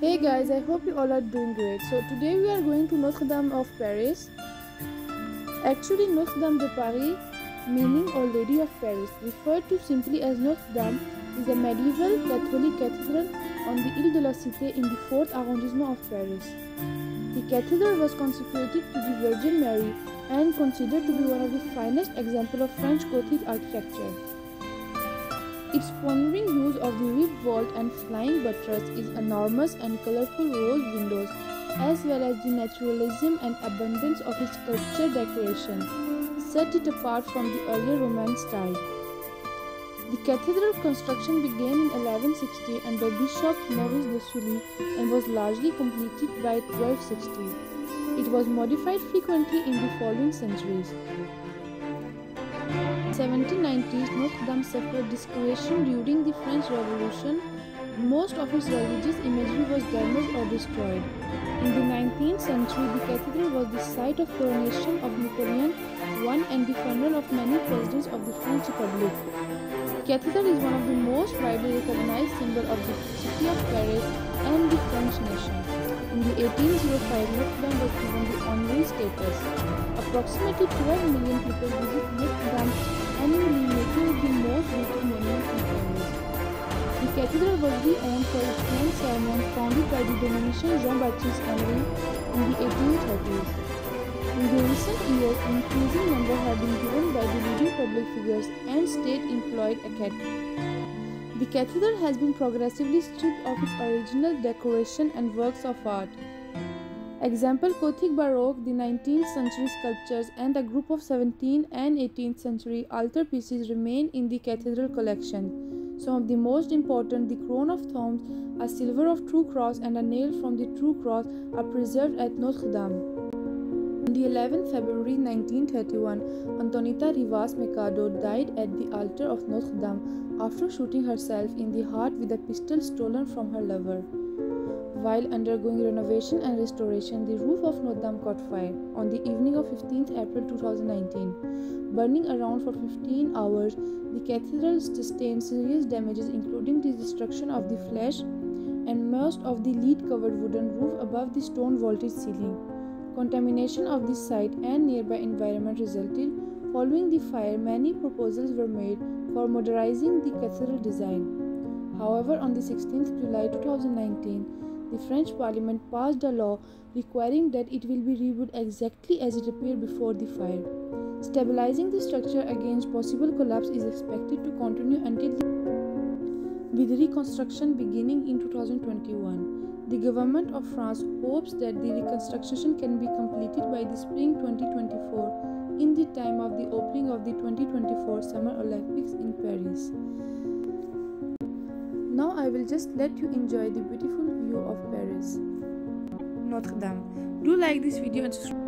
Hey guys, I hope you all are doing great. So today we are going to Notre-Dame of Paris. Actually, Notre-Dame de Paris, meaning Our Lady of Paris, referred to simply as Notre-Dame, is a medieval Catholic cathedral on the Ile de la Cité in the 4th arrondissement of Paris. The cathedral was consecrated to the Virgin Mary and considered to be one of the finest examples of French Gothic architecture. Its pondering use of the ribbed vault and flying buttress is enormous and colorful rose windows, as well as the naturalism and abundance of its sculpture decoration, set it apart from the earlier Romance style. The cathedral construction began in 1160 under Bishop Maurice de Sully and was largely completed by 1260. It was modified frequently in the following centuries. In the 1790s, Notre-Dame suffered desecration during the French Revolution. Most of its religious imagery was damaged or destroyed. In the 19th century, the cathedral was the site of coronation of Napoleon I and the funeral of many presidents of the French Republic. The cathedral is one of the most widely recognized symbols of the city of Paris and the French nation. In the 1805, Notre-Dame was given the honorary status. Approximately 12 million people visit Notre-Dame annually, making it the most visited monument in Paris. The cathedral was re-owned for its grand ceremony founded by the Dominican Jean-Baptiste Henry in the 1830s. In the recent years, increasing numbers have been given by the leading public figures and state-employed academies. The cathedral has been progressively stripped of its original decoration and works of art. Example: Gothic Baroque, the 19th century sculptures, and a group of 17th and 18th century altarpieces remain in the cathedral collection. Some of the most important, the crown of thorns, a silver of true cross, and a nail from the true cross are preserved at Notre-Dame. On the 11th February 1931, Antonita Rivas Mercado died at the altar of Notre-Dame after shooting herself in the heart with a pistol stolen from her lover. While undergoing renovation and restoration, the roof of Notre-Dame caught fire on the evening of 15th April 2019. Burning around for 15 hours, the cathedral sustained serious damages including the destruction of the flesh and most of the lead-covered wooden roof above the stone-vaulted ceiling. Contamination of the site and nearby environment resulted. Following the fire, many proposals were made for modernizing the cathedral design. However, on the 16th July 2019, the French Parliament passed a law requiring that it will be rebuilt exactly as it appeared before the fire. Stabilizing the structure against possible collapse is expected to continue with reconstruction beginning in 2021. The government of France hopes that the reconstruction can be completed by the spring 2024 in the time of the opening of the 2024 Summer Olympics in Paris. Now I will just let you enjoy the beautiful view of Paris. Notre-Dame. Do like this video and subscribe.